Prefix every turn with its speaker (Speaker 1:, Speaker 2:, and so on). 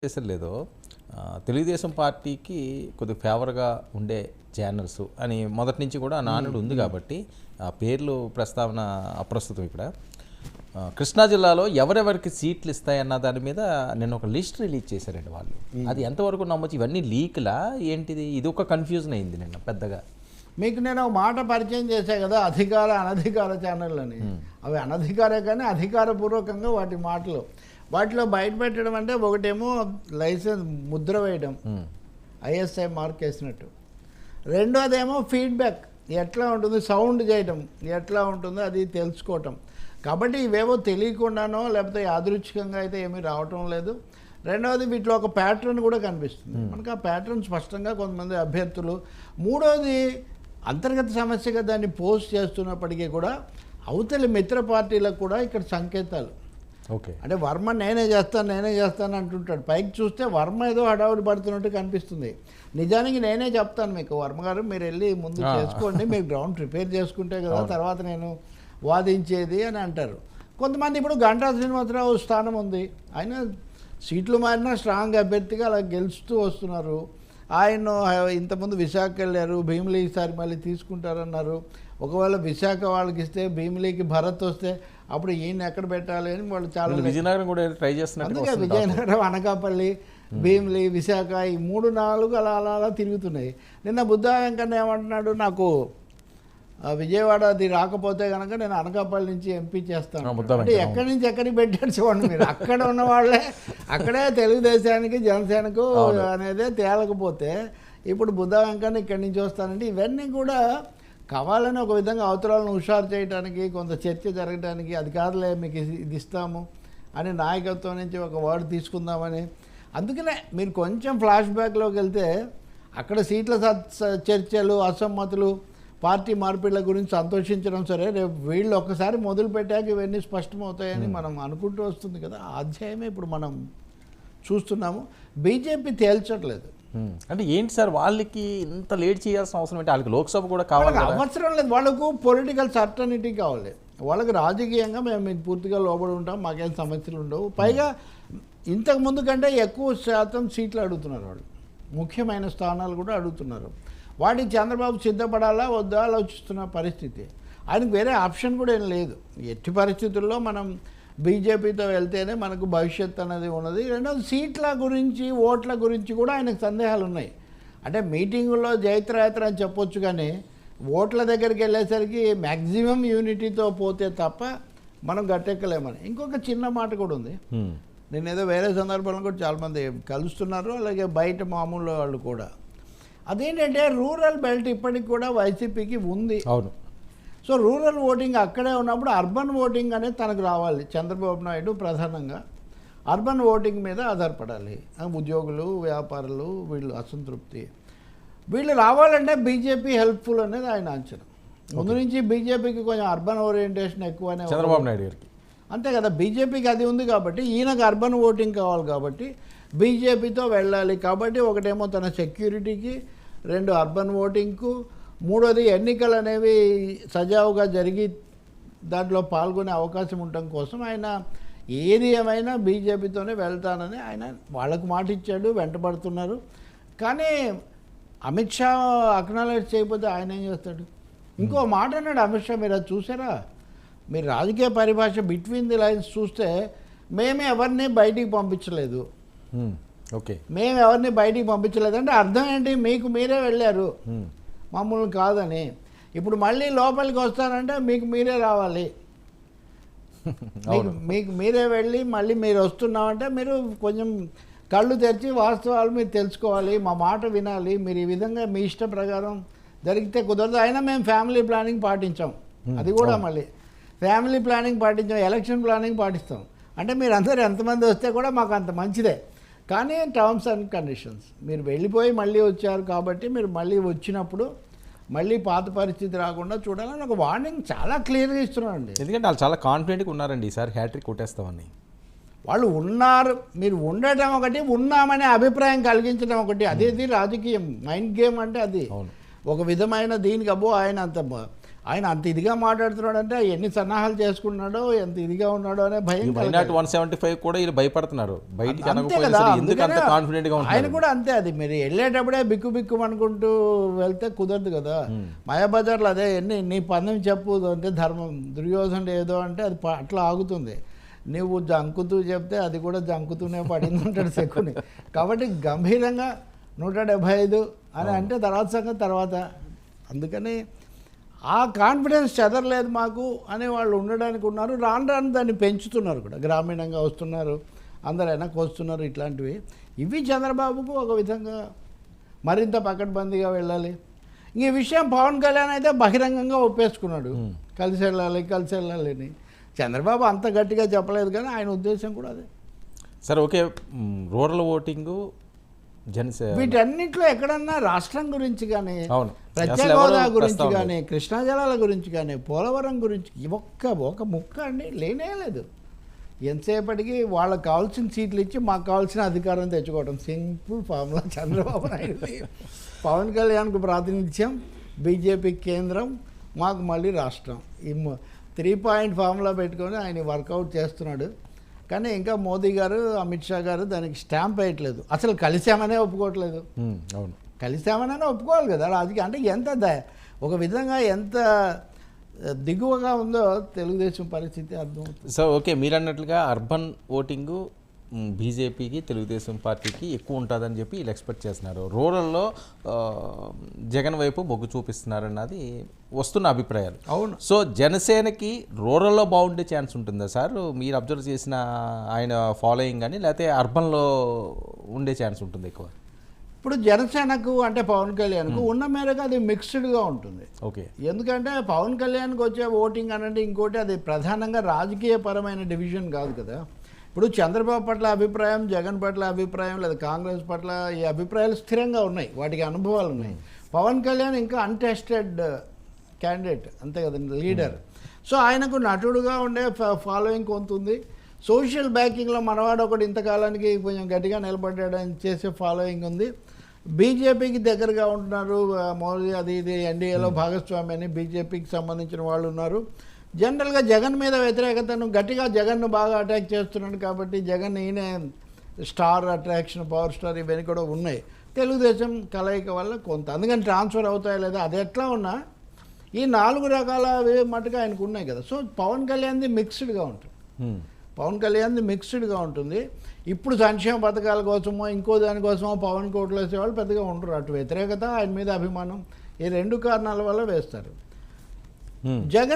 Speaker 1: లేదో తెలుగుదేశం పార్టీకి కొద్దిగా ఫేవర్గా ఉండే ఛానల్స్ అని మొదటి నుంచి కూడా నానుడు ఉంది కాబట్టి ఆ పేర్లు ప్రస్తావన అప్రస్తుతం ఇక్కడ. కృష్ణా జిల్లాలో ఎవరెవరికి సీట్లు ఇస్తాయన్న దాని మీద నేను ఒక లిస్ట్ రిలీజ్ చేశారండి వాళ్ళు. అది ఎంతవరకు నమ్మొచ్చు? ఇవన్నీ లీక్లా ఏంటిది? ఇది ఒక కన్ఫ్యూజన్ అయింది నిన్న పెద్దగా.
Speaker 2: మీకు నేను ఒక మాట పరిచయం చేశాను కదా, అధికార అనధికార ఛానల్ అని. అవి అనధికారే కానీ అధికారపూర్వకంగా వాటి మాటలు వాటిలో బయట పెట్టడం అంటే ఒకటేమో లైసెన్స్ ముద్ర వేయడం, ఐఎస్ఐ మార్క్ వేసినట్టు. రెండోదేమో ఫీడ్బ్యాక్ ఎట్లా ఉంటుంది, సౌండ్ చేయడం ఎట్లా ఉంటుందో అది తెలుసుకోవటం. కాబట్టి ఇవేవో తెలియకుండానో లేకపోతే యాదృచ్ఛికంగా అయితే ఏమీ రావటం లేదు. రెండవది వీటిలో ఒక ప్యాటర్న్ కూడా కనిపిస్తుంది మనకు. ఆ ప్యాటర్న్ స్పష్టంగా కొంతమంది అభ్యర్థులు. మూడవది అంతర్గత సమస్యగా దాన్ని పోస్ట్ చేస్తున్నప్పటికీ కూడా అవతలి మిత్ర పార్టీలకు కూడా ఇక్కడ సంకేతాలు.
Speaker 1: ఓకే,
Speaker 2: అంటే వర్మ నేనే చేస్తాను అంటుంటాడు. పైకి చూస్తే వర్మ ఏదో హడావుడి పడుతున్నట్టు కనిపిస్తుంది. నిజానికి నేనే చెప్తాను మీకు, వర్మ గారు మీరు వెళ్ళి ముందు చేసుకోండి, మీరు గ్రౌండ్ ప్రిపేర్ చేసుకుంటే కదా తర్వాత నేను వాదించేది అని అంటారు. కొంతమంది ఇప్పుడు గంటా శ్రీనివాసరావు స్థానం ఉంది, ఆయన సీట్లు మారినా స్ట్రాంగ్ అభ్యర్థిగా అలా గెలుస్తూ వస్తున్నారు. ఆయన ఇంతకుముందు విశాఖ వెళ్ళారు, భీమిలి ఈసారి మళ్ళీ తీసుకుంటారన్నారు. ఒకవేళ విశాఖ వాళ్ళకి ఇస్తే భీమిలికి భరత్ వస్తే అప్పుడు ఈయన ఎక్కడ పెట్టాలి అని వాళ్ళు చాలా
Speaker 1: విజయనగరం కూడా ట్రై చేస్తున్నారు.
Speaker 2: అందుకే విజయనగరం, అనకాపల్లి, భీమిలి, విశాఖ ఈ 3-4 అలా అలా అలా తిరుగుతున్నాయి. నిన్న బుద్ధ వెంకన్న ఏమంటున్నాడు, నాకు విజయవాడ అది రాకపోతే కనుక నేను అనకాపల్లి నుంచి ఎంపీ చేస్తాను. అంటే ఎక్కడి నుంచి ఎక్కడికి పెట్టాడు చూడండి మీరు. అక్కడ ఉన్న వాళ్ళే అక్కడే తెలుగుదేశానికి జనసేనకు అనేది తేలకపోతే ఇప్పుడు బుద్ధ వెంకన్న ఇక్కడి నుంచి వస్తానంటే ఇవన్నీ కూడా కావాలని ఒక విధంగా అవతరాలను హుషారు చేయడానికి, కొంత చర్చ జరగడానికి, అది కాదులే మీకు ఇది ఇస్తాము అని నాయకత్వం నుంచి ఒక వర్డ్ తీసుకుందామని. అందుకనే మీరు కొంచెం ఫ్లాష్ బ్యాక్లోకి వెళ్తే అక్కడ సీట్ల చర్చలు, అసమ్మతులు, పార్టీ మార్పిళ్ల గురించి సంతోషించడం సరే, రేపు వీళ్ళు ఒక్కసారి మొదలు పెట్టాక ఇవన్నీ స్పష్టమవుతాయని మనం అనుకుంటూ వస్తుంది కదా. ఆ అధ్యాయమే ఇప్పుడు మనం చూస్తున్నాము. బీజేపీ తేల్చట్లేదు.
Speaker 1: అంటే ఏంటి సార్ వాళ్ళకి ఇంత లేట్ చేయాల్సిన అవసరం ఏంటి? వాళ్ళకి లోక్సభ కూడా కావాలి,
Speaker 2: అవసరం లేదు. వాళ్ళకు పొలిటికల్ సర్టనిటీ కావాలి. వాళ్ళకి రాజకీయంగా మేము మీకు పూర్తిగా లోబడి ఉంటాం, మాకేం సమస్యలు ఉండవు. పైగా ఇంతకు ముందు కంటే ఎక్కువ శాతం సీట్లు అడుగుతున్నారు వాళ్ళు, ముఖ్యమైన స్థానాలు కూడా అడుగుతున్నారు. వాటికి చంద్రబాబు సిద్ధపడాలా వద్దా ఆలోచిస్తున్న పరిస్థితి. ఆయనకు వేరే ఆప్షన్ కూడా ఏం లేదు. ఎట్టి పరిస్థితుల్లో మనం బీజేపీతో వెళ్తేనే మనకు భవిష్యత్తు అనేది ఉన్నది. రెండోది సీట్ల గురించి, ఓట్ల గురించి కూడా ఆయనకు సందేహాలు ఉన్నాయి. అంటే మీటింగుల్లో జైత్రయాత్ర అని చెప్పొచ్చు, కానీ ఓట్ల దగ్గరికి వెళ్ళేసరికి మ్యాక్సిమం యూనిటీతో పోతే తప్ప మనం గట్టెక్కలేమని. ఇంకొక చిన్న మాట కూడా ఉంది. నేను ఏదో వేరే సందర్భంలో కూడా చాలామంది కలుస్తున్నారు, అలాగే బయట మామూలు వాళ్ళు కూడా. అదేంటంటే రూరల్ బెల్ట్ ఇప్పటికి కూడా వైసీపీకి ఉంది.
Speaker 1: అవును.
Speaker 2: సో రూరల్ ఓటింగ్ అక్కడే ఉన్నప్పుడు అర్బన్ ఓటింగ్ అనేది తనకు రావాలి. చంద్రబాబు నాయుడు ప్రధానంగా అర్బన్ ఓటింగ్ మీద ఆధారపడాలి. ఉద్యోగులు, వ్యాపారులు, వీళ్ళు అసంతృప్తి, వీళ్ళు రావాలంటే బీజేపీ హెల్ప్ఫుల్ అనేది ఆయన అంచనా. ముందు నుంచి బీజేపీకి కొంచెం అర్బన్ ఓరియంటేషన్ ఎక్కువనే
Speaker 1: చంద్రబాబు నాయుడు గారికి.
Speaker 2: అంతే కదా, బీజేపీకి అది ఉంది కాబట్టి ఈయనకు అర్బన్ ఓటింగ్ కావాలి కాబట్టి బీజేపీతో వెళ్ళాలి. కాబట్టి ఒకటేమో తన సెక్యూరిటీకి, రెండు అర్బన్ ఓటింగ్కు, మూడోది ఎన్నికలు అనేవి సజావుగా జరిగి దాంట్లో పాల్గొనే అవకాశం ఉండటం కోసం ఆయన ఏది ఏమైనా బీజేపీతోనే వెళ్తానని ఆయన వాళ్ళకు మాట ఇచ్చాడు, వెంటబడుతున్నారు. కానీ అమిత్ షా అక్నాలెడ్జ్ చేయకపోతే ఆయన ఏం చేస్తాడు? ఇంకో మాట అన్నాడు అమిత్ షా, మీరు అది చూసారా? మీరు రాజకీయ పరిభాష బిట్వీన్ ది లైన్స్ చూస్తే మేము ఎవరిని బయటికి పంపించలేదు.
Speaker 1: ఓకే,
Speaker 2: మేము ఎవరిని బయటికి పంపించలేదు అంటే అర్థం ఏంటి? మీకు మీరే వెళ్ళారు, మమ్మల్ని కాదని. ఇప్పుడు మళ్ళీ లోపలికి వస్తానంటే మీకు మీరే రావాలి. మీకు మీరే వెళ్ళి మళ్ళీ మీరు వస్తున్నామంటే మీరు కొంచెం కళ్ళు తెరిచి వాస్తవాలు మీరు తెలుసుకోవాలి, మా మాట వినాలి. మీరు ఈ విధంగా మీ ఇష్ట ప్రకారం జరిగితే కుదరదు. అయినా మేము ఫ్యామిలీ ప్లానింగ్ పాటించాం, అది కూడా మళ్ళీ ఫ్యామిలీ ప్లానింగ్ పాటించాం, ఎలక్షన్ ప్లానింగ్ పాటిస్తాం. అంటే మీరు అందరూ ఎంతమంది వస్తే కూడా మాకు అంత మంచిదే. కానీ టర్మ్స్ అండ్ కండిషన్స్, మీరు వెళ్ళిపోయి మళ్ళీ వచ్చారు కాబట్టి మీరు మళ్ళీ వచ్చినప్పుడు మళ్ళీ పాత పరిస్థితి రాకుండా చూడాలని ఒక వార్నింగ్ చాలా క్లియర్గా ఇస్తున్నారండి.
Speaker 1: ఎందుకంటే వాళ్ళు చాలా కాన్ఫిడెంట్గా ఉన్నారండి ఈసారి హ్యాట్రిక్ కొట్టేస్తామని.
Speaker 2: వాళ్ళు ఉన్నారు, మీరు ఉండటం ఒకటి, ఉన్నామనే అభిప్రాయం కలిగించడం ఒకటి. అదేది రాజకీయం, మైండ్ గేమ్ అంటే అది. ఒక విధమైన దీనికి అబ్బో ఆయన అంత ఆయన అంత ఇదిగా మాట్లాడుతున్నాడంటే ఎన్ని సన్నాహాలు చేసుకున్నాడో ఎంత ఇదిగా ఉన్నాడో అనే భయం
Speaker 1: వైనాట్ 175 కూడా వీళ్ళు భయపడుతున్నారు, బయటికి
Speaker 2: అంతే కదా.
Speaker 1: ఎందుకు అంత కాన్ఫిడెంట్గా
Speaker 2: ఆయన
Speaker 1: ఉంటున్నారు?
Speaker 2: కూడా అంతే, అది మీరు వెళ్ళేటప్పుడే బిక్కు బిక్కు అనుకుంటూ వెళ్తే కుదరదు కదా. మాయాబజార్లో అదే నీ పందెం చెప్పు అంటే ధర్మం, దుర్యోధనుడు ఏదో అంటే అది అట్లా ఆగుతుంది. నువ్వు జంకుతూ చెప్తే అది కూడా జంకుతూనే పడింది ఉంటాడు శకుని. కాబట్టి గంభీరంగా 175 అని అంటే తర్వాత సంగతి తర్వాత. అందుకని ఆ కాన్ఫిడెన్స్ చెదరలేదు మాకు అనే వాళ్ళు ఉండడానికి ఉన్నారు. రాను రాను దాన్ని పెంచుతున్నారు కూడా, గ్రామీణంగా వస్తున్నారు, అందరు వెనక్కి వస్తున్నారు. ఇట్లాంటివి ఇవి చంద్రబాబుకు ఒక విధంగా మరింత పకడ్బందీగా వెళ్ళాలి. ఈ విషయం పవన్ కళ్యాణ్ అయితే బహిరంగంగా ఒప్పేసుకున్నాడు, కలిసి వెళ్ళాలి అని. చంద్రబాబు అంత గట్టిగా చెప్పలేదు కానీ ఆయన ఉద్దేశం కూడా అదే.
Speaker 1: సరే ఓకే, రూరల్ ఓటింగు జనసేన
Speaker 2: వీటన్నిటిలో ఎక్కడన్నా రాష్ట్రం గురించి కానీ,
Speaker 1: అవును,
Speaker 2: ప్రత్యేక హోదా గురించి కానీ, కృష్ణా జలాల గురించి కానీ, పోలవరం గురించి ఒక ముక్క అండి లేనే లేదు. ఎంతసేపటికి వాళ్ళకి కావాల్సిన సీట్లు ఇచ్చి మాకు కావాల్సిన అధికారం తెచ్చుకోవడం, సింపుల్ ఫార్ములా చంద్రబాబు నాయుడు. పవన్ కళ్యాణ్కు ప్రాతినిధ్యం, బీజేపీకి కేంద్రం, మాకు మళ్ళీ రాష్ట్రం. ఈ 3 పాయింట్ ఫార్ములా పెట్టుకొని ఆయన వర్కౌట్ చేస్తున్నాడు. కానీ ఇంకా మోదీ గారు, అమిత్ షా గారు దానికి స్టాంప్ వేయట్లేదు. అసలు కలిసామనే ఒప్పుకోవట్లేదు.
Speaker 1: అవును,
Speaker 2: కలిసామనే ఒప్పుకోవాలి కదా రాజకీయ అంటే. ఒక విధంగా ఎంత దిగువగా ఉందో తెలుగుదేశం పరిస్థితి అర్థమవుతుంది.
Speaker 1: సో ఓకే, మీరు అన్నట్లుగా అర్బన్ ఓటింగు బీజేపీకి, తెలుగుదేశం పార్టీకి ఎక్కువ ఉంటుందని చెప్పి వీళ్ళు ఎక్స్పెక్ట్ చేస్తున్నారు. రూరల్లో జగన్ వైపు మొగ్గు చూపిస్తున్నారన్నది వస్తున్న అభిప్రాయాలు.
Speaker 2: అవును.
Speaker 1: సో జనసేనకి రూరల్లో బాగుండే ఛాన్స్ ఉంటుందా సార్? మీరు అబ్జర్వ్ చేసిన ఆయన ఫాలోయింగ్ కానీ, లేకపోతే అర్బన్లో ఉండే ఛాన్స్ ఉంటుంది ఎక్కువ?
Speaker 2: ఇప్పుడు జనసేనకు అంటే పవన్ కళ్యాణ్కు ఉన్న మేరకు అది మిక్స్డ్గా ఉంటుంది.
Speaker 1: ఓకే,
Speaker 2: ఎందుకంటే పవన్ కళ్యాణ్కి వచ్చే ఓటింగ్ అనంటే ఇంకోటి, అది ప్రధానంగా రాజకీయపరమైన డివిజన్ కాదు కదా. ఇప్పుడు చంద్రబాబు పట్ల అభిప్రాయం, జగన్ పట్ల అభిప్రాయం, లేదా కాంగ్రెస్ పట్ల ఈ అభిప్రాయాలు స్థిరంగా ఉన్నాయి, వాటికి అనుభవాలు ఉన్నాయి. పవన్ కళ్యాణ్ ఇంకా అన్టెస్టెడ్ క్యాండిడేట్, అంతే కదండి, లీడర్. సో ఆయనకు నటుడుగా ఉండే ఫాలోయింగ్ కొంత ఉంది. సోషల్ బ్యాకింగ్లో మనవాడు ఒకటి ఇంతకాలానికి కొంచెం గట్టిగా నిలబడ్డాడని చేసే ఫాలోయింగ్ ఉంది. బీజేపీకి దగ్గరగా ఉంటున్నారు, మోదీ అది ఇది ఎన్డీఏలో భాగస్వామి అని బీజేపీకి సంబంధించిన వాళ్ళు ఉన్నారు. జనరల్గా జగన్ మీద వ్యతిరేకతను గట్టిగా జగన్ను బాగా అటాక్ చేస్తున్నాడు కాబట్టి జగన్ ఈయనే స్టార్ అట్రాక్షన్, పవర్ స్టార్ ఇవన్నీ కూడా ఉన్నాయి. తెలుగుదేశం కలయిక వల్ల కొంత, అందుకని ట్రాన్స్ఫర్ అవుతాయో లేదా అది ఎట్లా ఉన్నా ఈ 4 రకాల మటుకు ఆయనకు ఉన్నాయి కదా. సో పవన్ కళ్యాణ్ది మిక్స్డ్గా ఉంటుంది. ఇప్పుడు సంక్షేమ పథకాల కోసమో ఇంకో దానికోసమో పవన్ కోట్లు వేసేవాళ్ళు పెద్దగా ఉండరు. అటు వ్యతిరేకత, ఆయన మీద అభిమానం, ఈ 2 కారణాల వల్ల వేస్తారు. జగన్